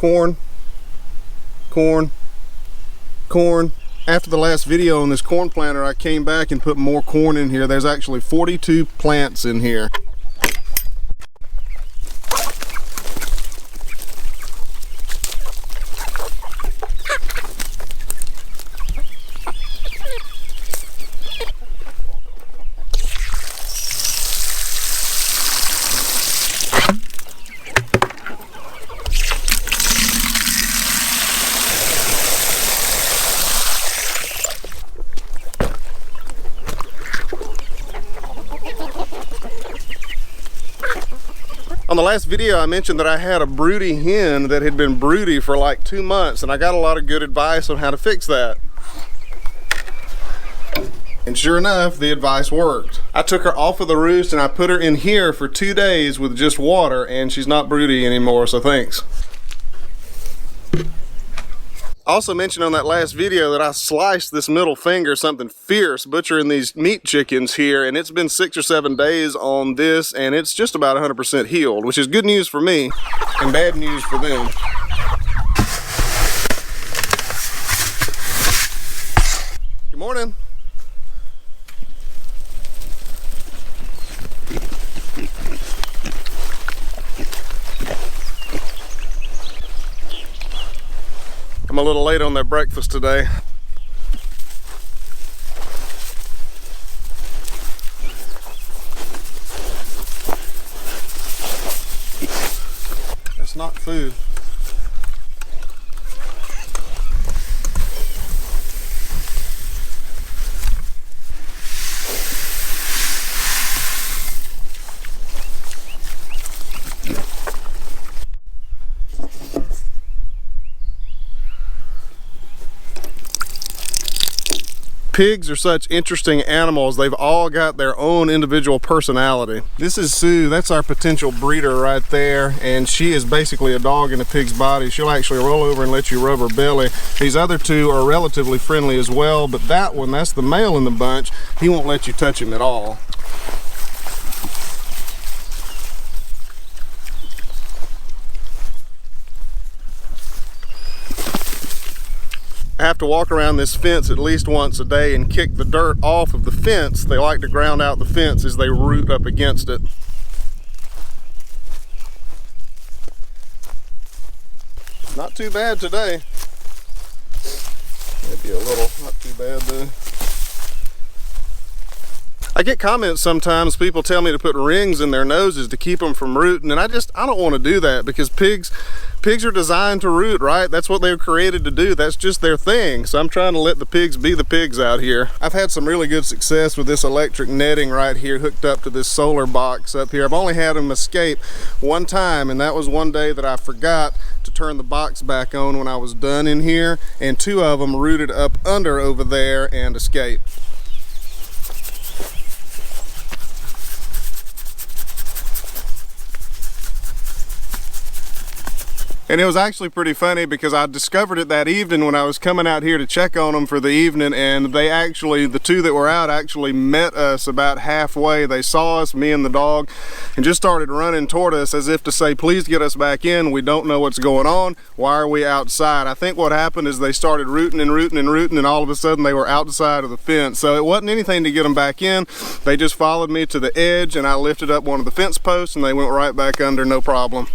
corn, corn, corn. After the last video on this corn planter, I came back and put more corn in here. There's actually 42 plants in here. On the last video, I mentioned that I had a broody hen that had been broody for like 2 months, and I got a lot of good advice on how to fix that. And sure enough, the advice worked. I took her off of the roost and I put her in here for 2 days with just water, and she's not broody anymore, so thanks. I also mentioned on that last video that I sliced this middle finger something fierce butchering these meat chickens here, and it's been 6 or 7 days on this, and it's just about 100% healed, which is good news for me and bad news for them. Good morning. I'm a little late on their breakfast today. It's not food. Pigs are such interesting animals. They've all got their own individual personality. This is Sue. That's our potential breeder right there, and she is basically a dog in a pig's body. She'll actually roll over and let you rub her belly. These other two are relatively friendly as well, but that one, that's the male in the bunch, he won't let you touch him at all. I have to walk around this fence at least once a day and kick the dirt off of the fence. They like to ground out the fence as they root up against it. Not too bad today. Maybe a little, not too bad though. I get comments sometimes, people tell me to put rings in their noses to keep them from rooting, and I don't want to do that, because pigs are designed to root, right? That's what they were created to do. That's just their thing. So I'm trying to let the pigs be the pigs out here. I've had some really good success with this electric netting right here hooked up to this solar box up here. I've only had them escape one time, and that was one day that I forgot to turn the box back on when I was done in here, and 2 of them rooted up under over there and escaped. And it was actually pretty funny because I discovered it that evening when I was coming out here to check on them for the evening, and they actually, the 2 that were out actually met us about halfway. They saw us, me and the dog, and just started running toward us as if to say, please get us back in. We don't know what's going on. Why are we outside? I think what happened is they started rooting and rooting and rooting, and all of a sudden they were outside of the fence. So it wasn't anything to get them back in. They just followed me to the edge, and I lifted up one of the fence posts and they went right back under, no problem.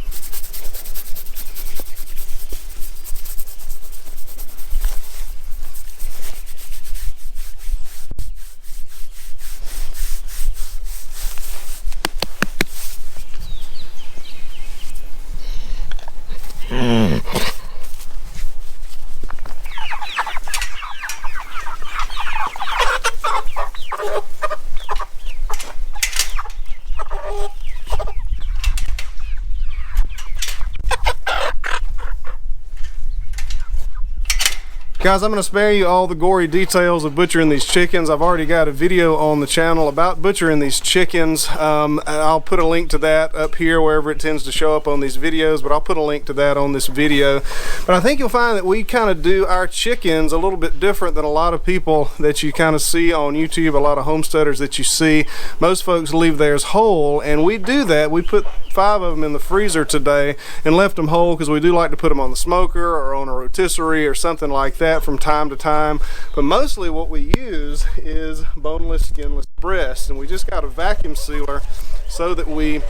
Guys, I'm going to spare you all the gory details of butchering these chickens. I've already got a video on the channel about butchering these chickens. I'll put a link to that up here wherever it tends to show up on these videos, but I'll put a link to that on this video. But I think you'll find that we kind of do our chickens a little bit different than a lot of people that you kind of see on YouTube, a lot of homesteaders that you see. Most folks leave theirs whole, and we do that. We put 5 of them in the freezer today and left them whole because we do like to put them on the smoker or on a rotisserie or something like that from time to time. But mostly what we use is boneless, skinless breasts, and we just got a vacuum sealer so that we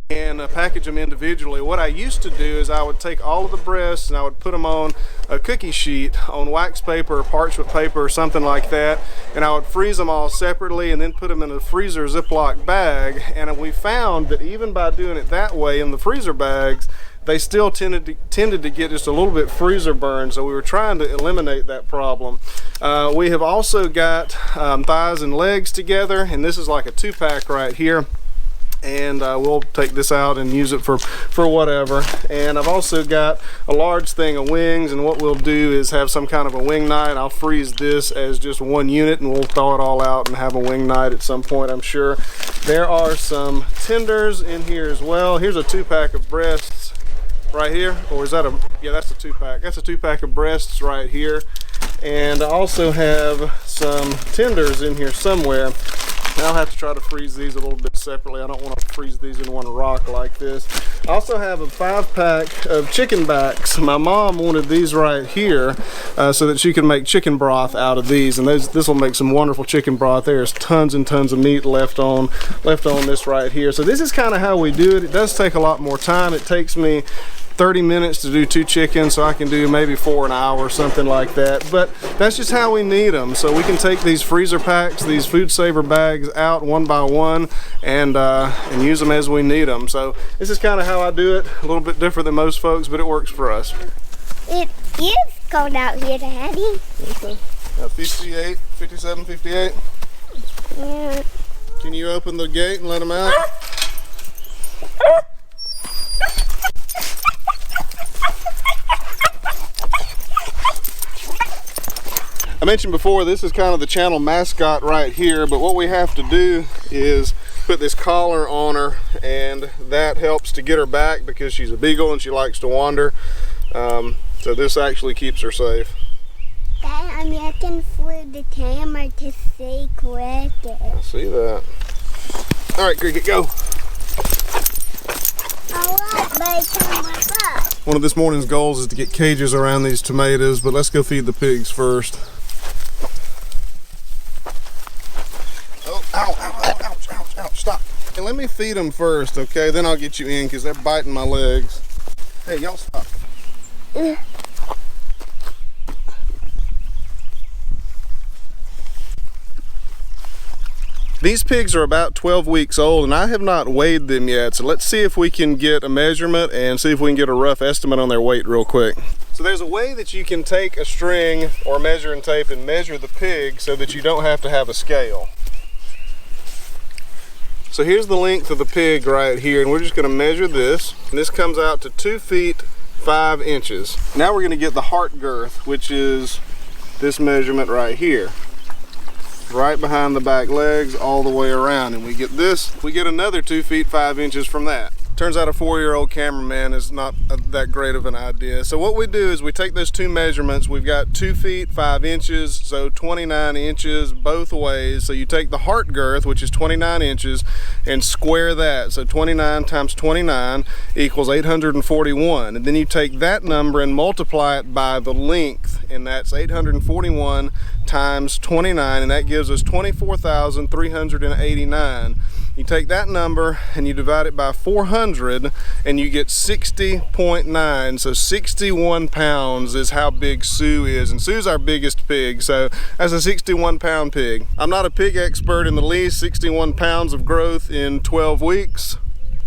and package them individually. What I used to do is I would take all of the breasts and I would put them on a cookie sheet on wax paper or parchment paper or something like that, and I would freeze them all separately and then put them in a freezer Ziploc bag. And we found that even by doing it that way in the freezer bags, they still tended to get just a little bit freezer burn, so we were trying to eliminate that problem. We have also got thighs and legs together, and this is like a 2-pack right here. And we'll take this out and use it for whatever. And I've also got a large thing of wings, and what we'll do is have some kind of a wing night. I'll freeze this as just one unit and we'll thaw it all out and have a wing night at some point, I'm sure. There are some tenders in here as well. Here's a 2-pack of breasts right here, or is that a, yeah, that's a 2-pack. That's a 2-pack of breasts right here. And I also have some tenders in here somewhere. I'll have to try to freeze these a little bit separately. I don't want to freeze these in one rock like this. I also have a 5-pack of chicken backs. My mom wanted these right here so that she can make chicken broth out of these, and this will make some wonderful chicken broth. There's tons and tons of meat left on this right here. So this is kind of how we do it. It does take a lot more time. It takes me 30 minutes to do 2 chickens, so I can do maybe 4 an hour or something like that. But that's just how we need them. So we can take these freezer packs, these food saver bags out one by one and use them as we need them. So this is kind of how I do it. A little bit different than most folks, but it works for us. It is cold out here, Daddy. Okay. 58, 57, 58. Yeah. Can you open the gate and let them out? I mentioned before, this is kind of the channel mascot right here, but what we have to do is put this collar on her, and that helps to get her back because she's a beagle and she likes to wander. So this actually keeps her safe. Dad, I'm looking for the camera to see Cricket. I see that. All right, Cricket, go. One of this morning's goals is to get cages around these tomatoes, but let's go feed the pigs first. Ow, ow, ow, ouch, ouch, ouch, stop. And let me feed them first, okay? Then I'll get you in because they're biting my legs. Hey, y'all stop. These pigs are about 12 weeks old and I have not weighed them yet. So let's see if we can get a measurement and see if we can get a rough estimate on their weight real quick. So there's a way that you can take a string or measuring tape and measure the pig so that you don't have to have a scale. So here's the length of the pig right here, and we're just going to measure this. And this comes out to 2 feet 5 inches. Now we're going to get the heart girth, which is this measurement right here. Right behind the back legs all the way around, and we get another 2 feet 5 inches from that. Turns out a 4-year-old cameraman is not that great of an idea. So what we do is we take those 2 measurements. We've got 2 feet 5 inches, so 29 inches both ways. So you take the heart girth, which is 29 inches, and square that. So 29 times 29 equals 841. And then you take that number and multiply it by the length, and that's 841 times 29, and that gives us 24,389. You take that number and you divide it by 400 and you get 60.9. So 61 pounds is how big Sue is, and Sue's our biggest pig, so that's a 61-pound pig. I'm not a pig expert in the least. 61 pounds of growth in 12 weeks.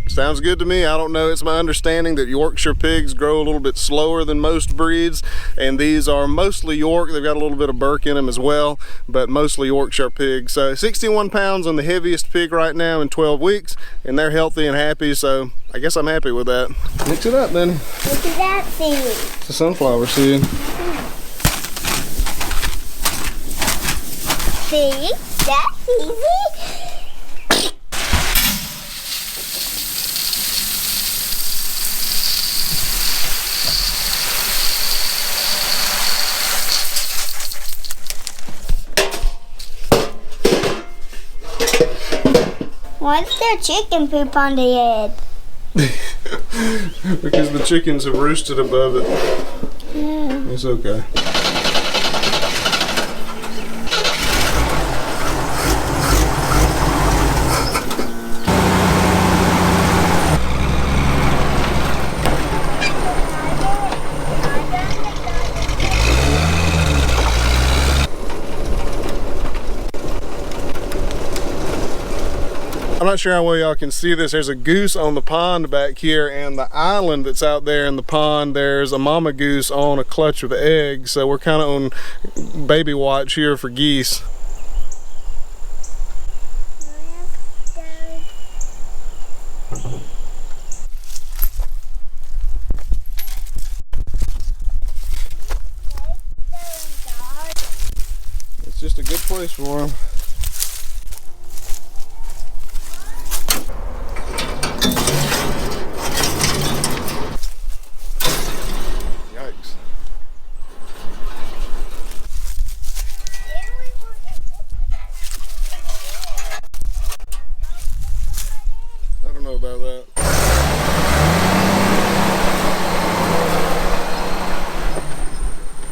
Sounds good to me. I don't know. It's my understanding that Yorkshire pigs grow a little bit slower than most breeds, and these are mostly York. They've got a little bit of Burke in them as well, but mostly Yorkshire pigs. So 61 pounds on the heaviest pig right now in 12 weeks, and they're healthy and happy, so I guess I'm happy with that. Mix it up, Benny. Look at that seed. It's a sunflower seed. See? That's easy. Why is there chicken poop on the head? Because the chickens have roosted above it. Yeah. It's okay. I'm not sure how well y'all can see this. There's a goose on the pond back here, and the island that's out there in the pond, there's a mama goose on a clutch of eggs. So we're kind of on baby watch here for geese. It's just a good place for them. I don't know about that.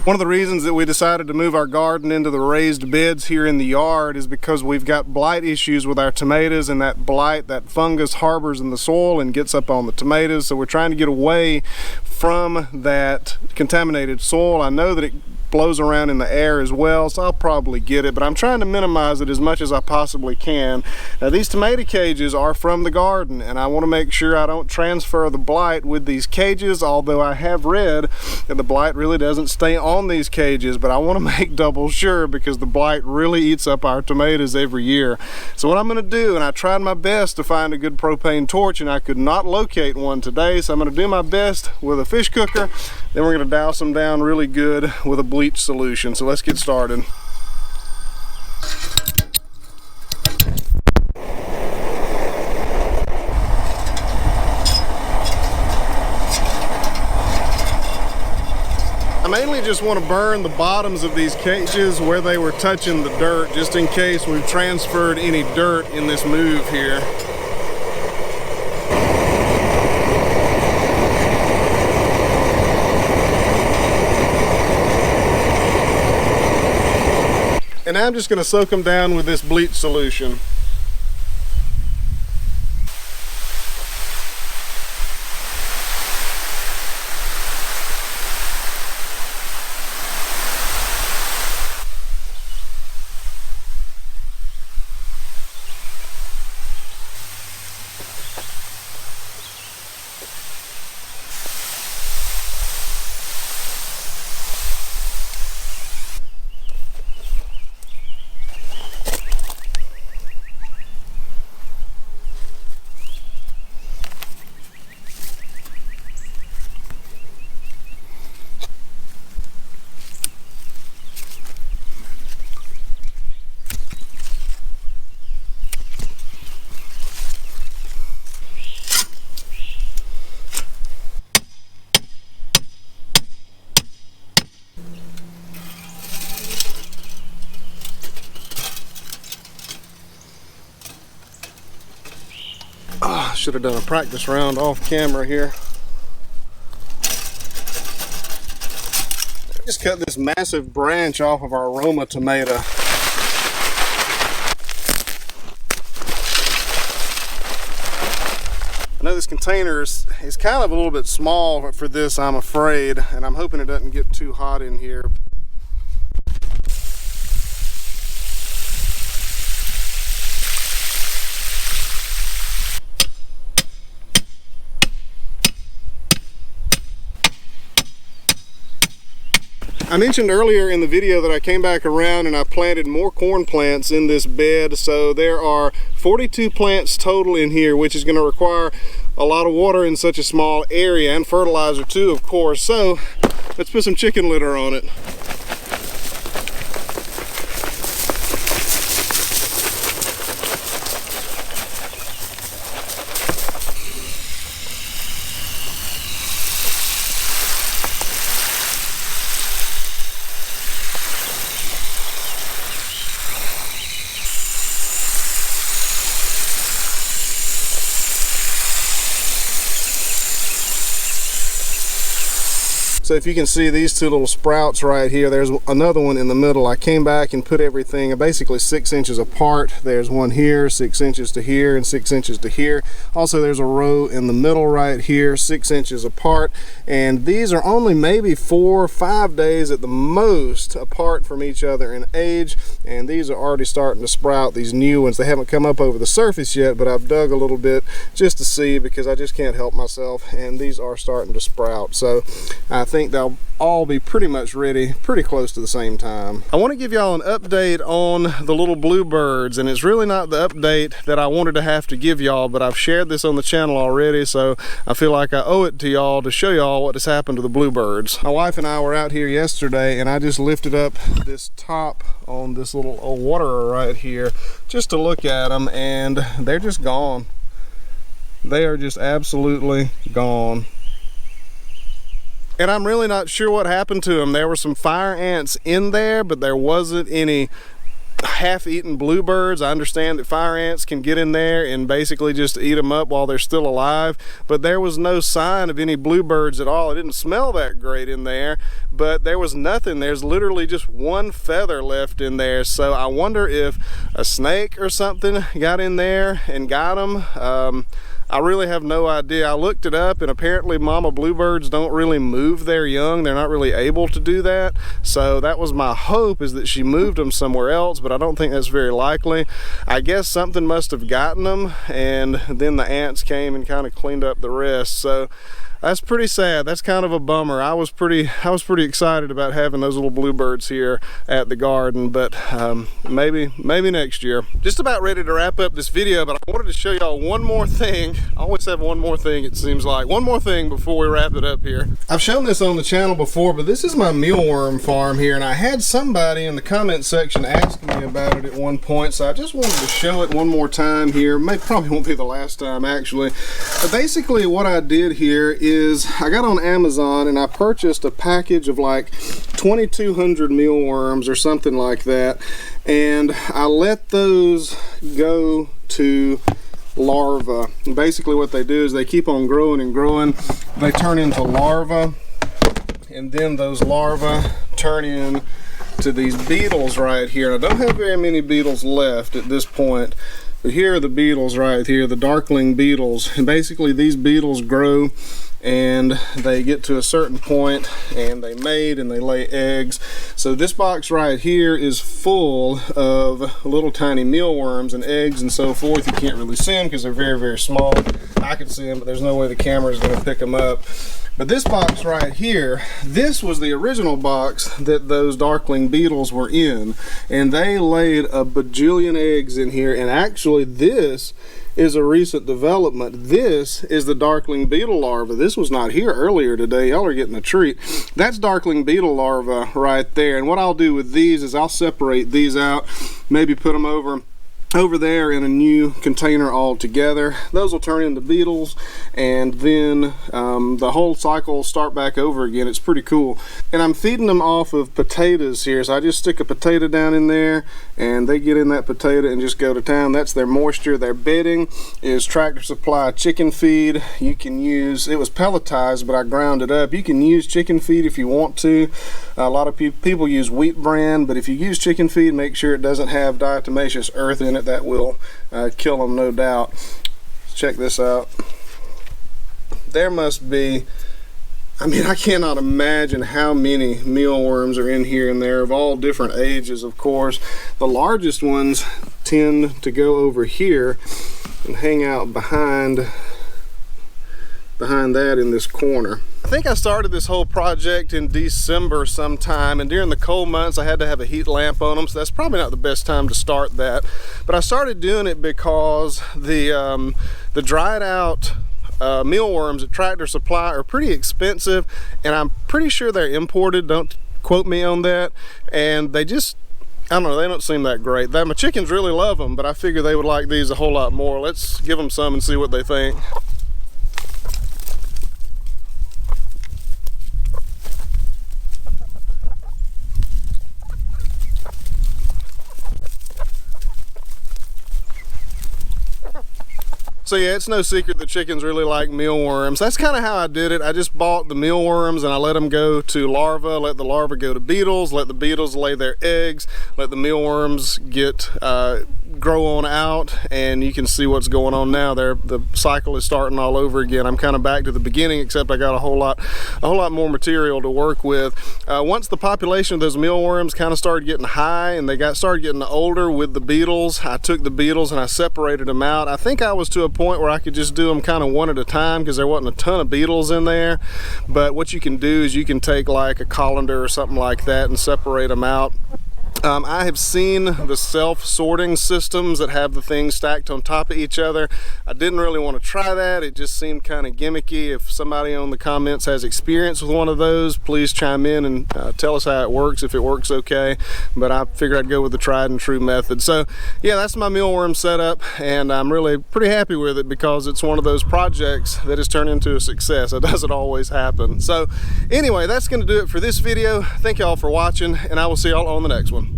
One of the reasons that we decided to move our garden into the raised beds here in the yard is because we've got blight issues with our tomatoes, and that blight, that fungus harbors in the soil and gets up on the tomatoes. So we're trying to get away from that contaminated soil. I know that it blows around in the air as well, so I'll probably get it, but I'm trying to minimize it as much as I possibly can. Now these tomato cages are from the garden, and I want to make sure I don't transfer the blight with these cages, although I have read that the blight really doesn't stay on these cages, but I want to make double sure because the blight really eats up our tomatoes every year. So what I'm going to do, and I tried my best to find a good propane torch and I could not locate one today, so I'm going to do my best with a fish cooker. Then we're going to douse them down really good with a bleach solution. So let's get started. I mainly just want to burn the bottoms of these cages where they were touching the dirt, just in case we've transferred any dirt in this move here. And now I'm just going to soak them down with this bleach solution. Should have done a practice round off camera here. Just cut this massive branch off of our Roma tomato. I know this container is kind of a little bit small for this, I'm afraid, and I'm hoping it doesn't get too hot in here. I mentioned earlier in the video that I came back around and I planted more corn plants in this bed, so there are 42 plants total in here, which is going to require a lot of water in such a small area, and fertilizer too, of course. So let's put some chicken litter on it. So if you can see these two little sprouts right here, there's another one in the middle. I came back and put everything basically 6 inches apart. There's one here, 6 inches to here, and 6 inches to here. Also, there's a row in the middle right here, 6 inches apart. And these are only maybe 4 or 5 days at the most apart from each other in age. And these are already starting to sprout, these new ones. They haven't come up over the surface yet, but I've dug a little bit just to see, because I just can't help myself. And these are starting to sprout. So I think they'll all be pretty much ready pretty close to the same time. I want to give y'all an update on the little bluebirds, and it's really not the update that I wanted to have to give y'all, but I've shared this on the channel already, so I feel like I owe it to y'all to show y'all what has happened to the bluebirds. My wife and I were out here yesterday, and I just lifted up this top on this little old waterer right here just to look at them, and they're just gone. They are just absolutely gone. And I'm really not sure what happened to them. There were some fire ants in there, but there wasn't any half-eaten bluebirds. I understand that fire ants can get in there and basically just eat them up while they're still alive, but there was no sign of any bluebirds at all. It didn't smell that great in there, but there was nothing. There's literally just one feather left in there. So I wonder if a snake or something got in there and got them. I really have no idea. I looked it up, and apparently mama bluebirds don't really move their young. They're not really able to do that. So that was my hope, is that she moved them somewhere else, but I don't think that's very likely. I guess something must have gotten them, and then the ants came and kind of cleaned up the rest. So that's pretty sad. That's kind of a bummer. I was pretty excited about having those little bluebirds here at the garden, but maybe next year. Just about ready to wrap up this video, but I wanted to show y'all one more thing. I always have one more thing, it seems like. One more thing before we wrap it up here. I've shown this on the channel before, but this is my mealworm farm here, and I had somebody in the comment section asking me about it at one point, so I just wanted to show it one more time here. Probably won't be the last time, actually. But basically what I did here is I got on Amazon and I purchased a package of like 2,200 mealworms or something like that, and I let those go to larvae. And basically what they do is they keep on growing and growing. They turn into larvae, and then those larvae turn in to these beetles right here. I don't have very many beetles left at this point, but here are the beetles right here, the darkling beetles. And basically these beetles grow and they get to a certain point and they mate and they lay eggs. So this box right here is full of little tiny mealworms and eggs and so forth. You can't really see them because they're very, very small. I can see them, but there's no way the camera is going to pick them up. But this box right here, this was the original box that those darkling beetles were in, and they laid a bajillion eggs in here. And actually this is a recent development. This is the darkling beetle larva. This was not here earlier today. Y'all are getting a treat. That's darkling beetle larva right there. And what I'll do with these is I'll separate these out, maybe put them over there in a new container altogether. Those will turn into beetles, and then the whole cycle will start back over again. It's pretty cool. And I'm feeding them off of potatoes here, so I just stick a potato down in there and they get in that potato and just go to town. That's their moisture. Their bedding is Tractor Supply chicken feed. You can use, it was pelletized, but I ground it up. You can use chicken feed if you want to. A lot of people use wheat bran, but if you use chicken feed, make sure it doesn't have diatomaceous earth in it. That will kill them, no doubt. Check this out. There must be, I mean, I cannot imagine how many mealworms are in here, and they're of all different ages, of course. The largest ones tend to go over here and hang out behind that in this corner. I think I started this whole project in December sometime, and during the cold months I had to have a heat lamp on them, so that's probably not the best time to start that. But I started doing it because the dried out mealworms at Tractor Supply are pretty expensive, and I'm pretty sure they're imported. Don't quote me on that. And they just, I don't know, they don't seem that great. My chickens really love them, but I figure they would like these a whole lot more. Let's give them some and see what they think. So yeah, it's no secret that chickens really like mealworms. That's kind of how I did it. I just bought the mealworms and I let them go to larvae, let the larvae go to beetles, let the beetles lay their eggs, let the mealworms get grow on out, and you can see what's going on now. There, the cycle is starting all over again. I'm kind of back to the beginning, except I got a whole lot more material to work with. Once the population of those mealworms kind of started getting high and they started getting older with the beetles, I took the beetles and I separated them out. I think I was to a point where I could just do them kind of one at a time because there wasn't a ton of beetles in there. But what you can do is you can take like a colander or something like that and separate them out. I have seen the self-sorting systems that have the things stacked on top of each other. I didn't really want to try that. It just seemed kind of gimmicky. If somebody on the comments has experience with one of those, please chime in and tell us how it works, if it works okay. But I figured I'd go with the tried and true method. So yeah, that's my mealworm setup, and I'm really pretty happy with it because it's one of those projects that has turned into a success. It doesn't always happen. So anyway, that's going to do it for this video. Thank y'all for watching, and I will see y'all on the next one.